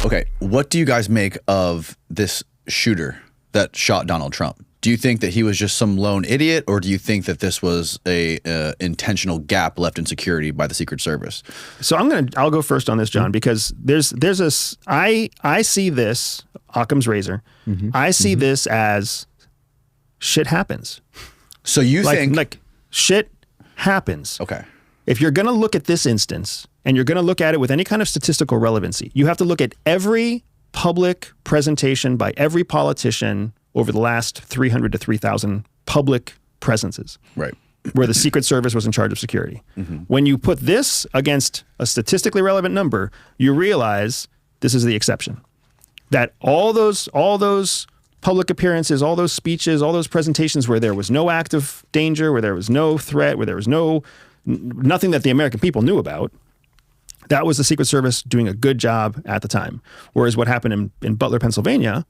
Okay, what do you guys make of this shooter that shot Donald Trump? Do you think that he was just some lone idiot, or do you think that this was a intentional gap left in security by the Secret Service? So I'll go first on this, John, because I see this, Occam's razor. I see this as shit happens. So you think like shit happens. Okay. If you're going to look at this instance and you're going to look at it with any kind of statistical relevancy, you have to look at every public presentation by every politician over the last 300 to 3,000 public presences. Right. Where the Secret Service was in charge of security. When you put this against a statistically relevant number, you realize this is the exception. That all those public appearances, all those speeches, all those presentations where there was no act of danger, where there was no threat, where there was nothing that the American people knew about, that was the Secret Service doing a good job at the time. Whereas what happened in Butler, Pennsylvania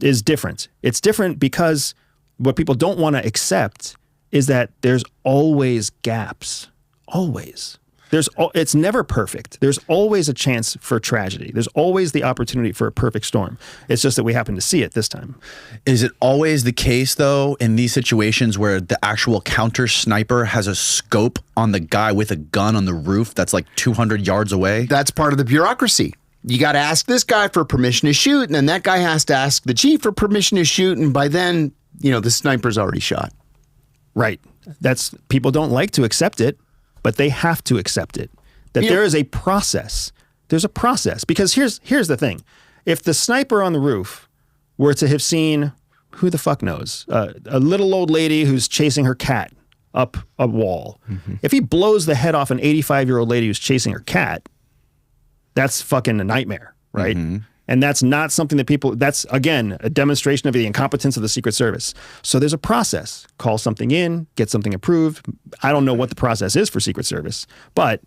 is different. It's different because what people don't want to accept is that there's always gaps. Always. It's never perfect. There's always a chance for tragedy. There's always the opportunity for a perfect storm. It's just that we happen to see it this time. Is it always the case, though, in these situations where the actual counter sniper has a scope on the guy with a gun on the roof that's like 200 yards away? That's part of the bureaucracy. You got to ask this guy for permission to shoot, and then that guy has to ask the chief for permission to shoot, and by then, the sniper's already shot. Right. People don't like to accept it, but they have to accept it. That there is a process. There's a process. Because here's the thing. If the sniper on the roof were to have seen, who the fuck knows, a little old lady who's chasing her cat up a wall. If he blows the head off an 85-year-old lady who's chasing her cat, that's fucking a nightmare, right? And that's not something that that's, again, a demonstration of the incompetence of the Secret Service. So there's a process. Call something in, get something approved. I don't know what the process is for Secret Service, but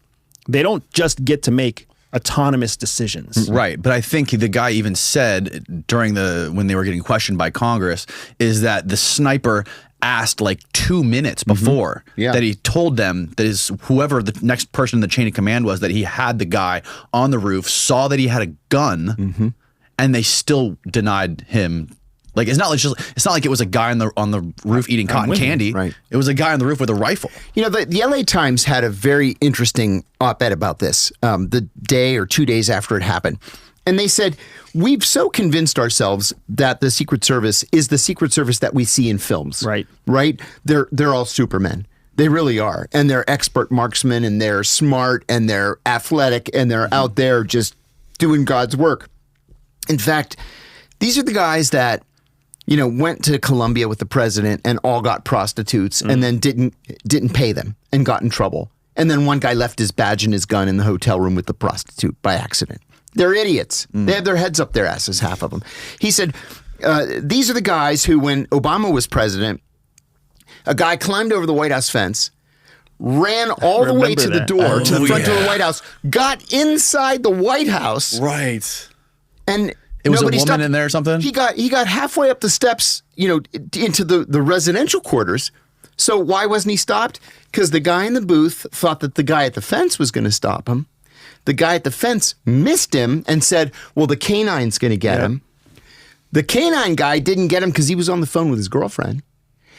they don't just get to make autonomous decisions. Right. But I think the guy even said when they were getting questioned by Congress is that the sniper asked like 2 minutes before that he told them that whoever the next person in the chain of command was, that he had the guy on the roof, saw that he had a gun, and they still denied him. Like it's not like it was a guy on the roof eating cotton candy. Right. It was a guy on the roof with a rifle. The LA Times had a very interesting op-ed about this the day or 2 days after it happened. And they said, we've so convinced ourselves that the Secret Service is the Secret Service that we see in films. Right. Right? They're all supermen. They really are. And they're expert marksmen, and they're smart, and they're athletic, and they're out there just doing God's work. In fact, these are the guys that, went to Colombia with the president and all got prostitutes and then didn't pay them and got in trouble. And then one guy left his badge and his gun in the hotel room with the prostitute by accident. They're idiots. They have their heads up their asses, half of them. He said, these are the guys who, when Obama was president, a guy climbed over the White House fence, ran all the way to the door, to the front door of the White House, got inside the White House. Right. And it was a nobody woman stopped. in there or something? He got halfway up the steps, into the residential quarters. So why wasn't he stopped? Because the guy in the booth thought that the guy at the fence was going to stop him. The guy at the fence missed him and said, well, the canine's going to get him. The canine guy didn't get him because he was on the phone with his girlfriend.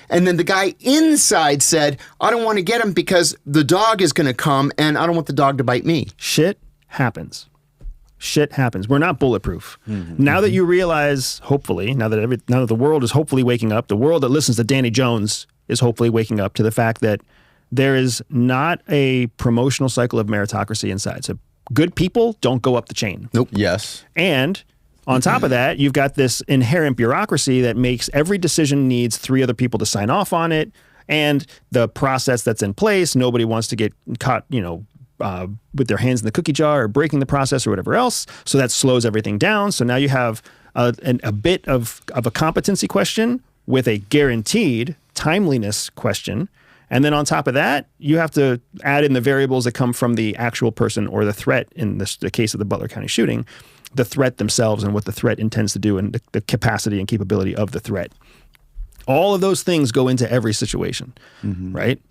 And then the guy inside said, I don't want to get him because the dog is going to come and I don't want the dog to bite me. Shit happens. Shit happens. We're not bulletproof. Now that you realize, hopefully, now that the world is hopefully waking up, the world that listens to Danny Jones is hopefully waking up to the fact that there is not a promotional cycle of meritocracy inside. So good people don't go up the chain. Nope. Yes. And on top of that, you've got this inherent bureaucracy that makes every decision needs 3 other people to sign off on it. And the process that's in place, nobody wants to get caught, with their hands in the cookie jar or breaking the process or whatever else. So that slows everything down. So now you have a bit of a competency question with a guaranteed timeliness question. And then on top of that, you have to add in the variables that come from the actual person or the threat in the case of the Butler County shooting, the threat themselves and what the threat intends to do and the capacity and capability of the threat. All of those things go into every situation, right?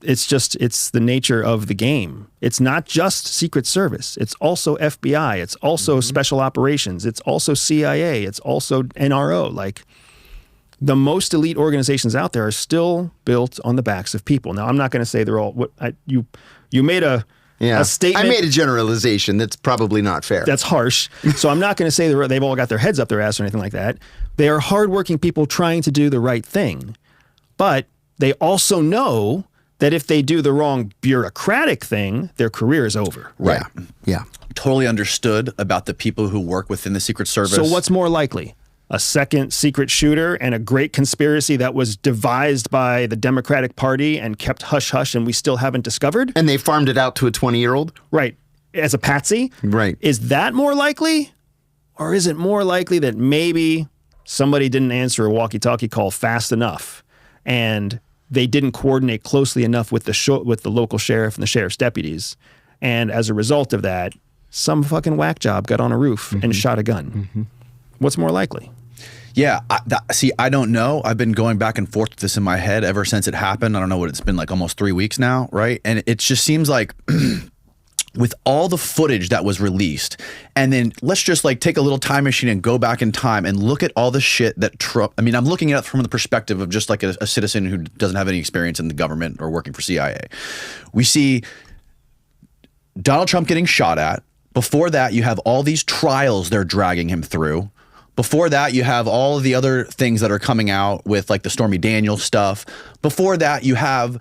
it's the nature of the game. It's not just Secret Service. It's also FBI. It's also Special Operations. It's also CIA. It's also NRO. Like, the most elite organizations out there are still built on the backs of people. Now, I'm not going to say they're all. You made a statement. I made a generalization that's probably not fair. That's harsh. So I'm not going to say they've all got their heads up their ass or anything like that. They are hardworking people trying to do the right thing, but they also know that if they do the wrong bureaucratic thing, their career is over. Right. Yeah. Totally understood about the people who work within the Secret Service. So what's more likely? A second secret shooter and a great conspiracy that was devised by the Democratic Party and kept hush-hush and we still haven't discovered? And they farmed it out to a 20-year-old? Right. As a patsy? Right. Is that more likely? Or is it more likely that maybe somebody didn't answer a walkie-talkie call fast enough and they didn't coordinate closely enough with the local sheriff and the sheriff's deputies, and as a result of that, some fucking whack job got on a roof and shot a gun? What's more likely? Yeah, I don't know. I've been going back and forth with this in my head ever since it happened. I don't know what it's been, like almost 3 weeks now, right? And it just seems like with all the footage that was released, and then let's just like take a little time machine and go back in time and look at all the shit that Trump, I mean, I'm looking at it from the perspective of just like a citizen who doesn't have any experience in the government or working for CIA. We see Donald Trump getting shot at. Before that, you have all these trials they're dragging him through. Before that, you have all of the other things that are coming out with like the Stormy Daniels stuff. Before that, you have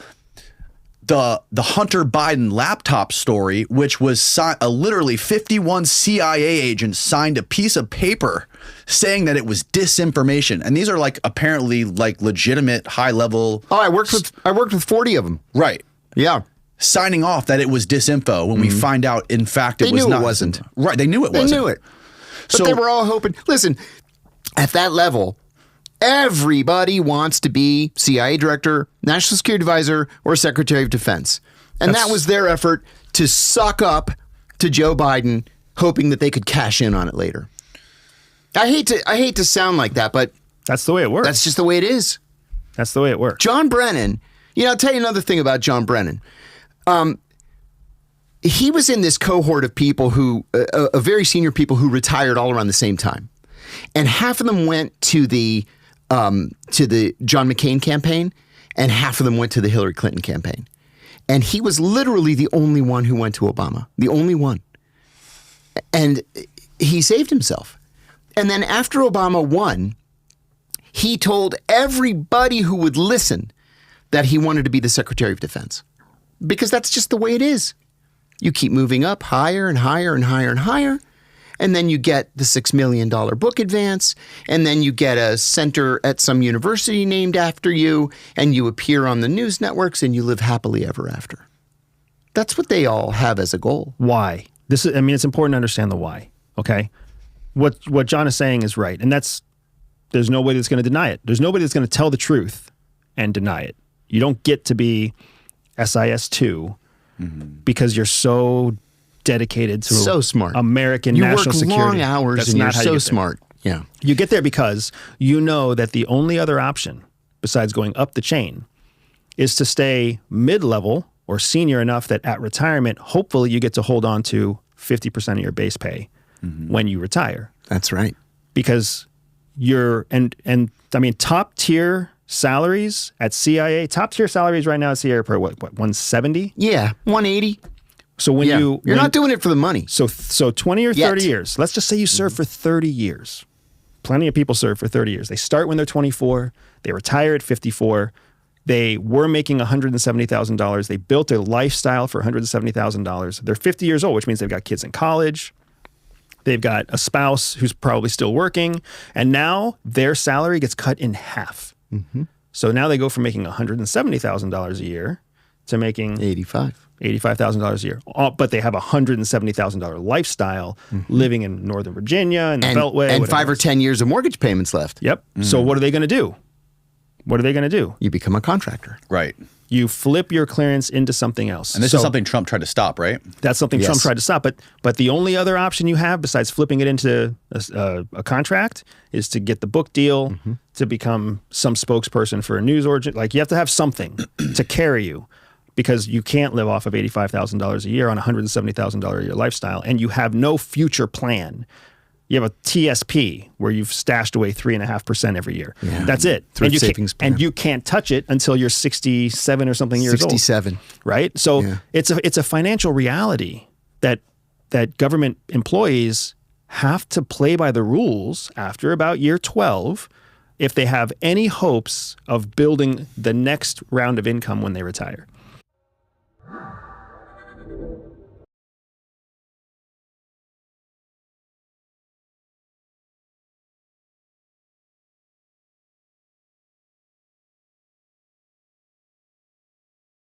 the Hunter Biden laptop story, which was literally 51 CIA agents signed a piece of paper saying that it was disinformation. And these are like apparently like legitimate high level. Oh, I worked with 40 of them. Right. Yeah. Signing off that it was disinfo when we find out, in fact, it was not. They knew it wasn't. Right. They knew it wasn't. They knew it. But they were all hoping. Listen, at that level, everybody wants to be CIA director, national security advisor, or secretary of defense. And that was their effort to suck up to Joe Biden, hoping that they could cash in on it later. I hate to sound like that, but that's the way it works. That's just the way it is. That's the way it works. John Brennan, I'll tell you another thing about John Brennan. He was in this cohort of people who, very senior people who retired all around the same time. And half of them went to the John McCain campaign, and half of them went to the Hillary Clinton campaign. And he was literally the only one who went to Obama, the only one. And he saved himself. And then after Obama won, he told everybody who would listen that he wanted to be the Secretary of Defense. Because that's just the way it is. You keep moving up higher and higher and higher and higher. And then you get the $6 million book advance, and then you get a center at some university named after you, and you appear on the news networks, and you live happily ever after. That's what they all have as a goal. Why? It's important to understand the why, okay? What John is saying is right, and there's nobody that's going to deny it. There's nobody that's going to tell the truth and deny it. You don't get to be SIS-2 because you're so dedicated to so smart American national security. You work long hours. That's and not you're how so smart. Yeah. You get there because you know that the only other option besides going up the chain is to stay mid-level or senior enough that at retirement, hopefully you get to hold on to 50% of your base pay when you retire. That's right. Because top tier salaries at CIA, top tier salaries right now at CIA are what 170? Yeah, 180. So you're not doing it for the money. So 20 or 30 years. Let's just say you serve for 30 years. Plenty of people serve for 30 years. They start when they're 24. They retire at 54. They were making $170,000. They built a lifestyle for $170,000. They're 50 years old, which means they've got kids in college. They've got a spouse who's probably still working. And now their salary gets cut in half. So now they go from making $170,000 a year to making $85,000 a year. But they have a $170,000 lifestyle living in Northern Virginia and the Beltway. And 5 or 10 years of mortgage payments left. Yep. So what are they going to do? You become a contractor. Right. You flip your clearance into something else. And this is something Trump tried to stop, right? That's something Trump tried to stop. But the only other option you have besides flipping it into a contract is to get the book deal, to become some spokesperson for a news organ. Like, you have to have something to carry you. because you can't live off of $85,000 a year on a $170,000 a year lifestyle, and you have no future plan. You have a TSP where you've stashed away 3.5% every year. Yeah. That's it. And you can't touch it until you're 67 or something years old. 67. Right? So it's a financial reality that government employees have to play by the rules after about year 12 if they have any hopes of building the next round of income when they retire.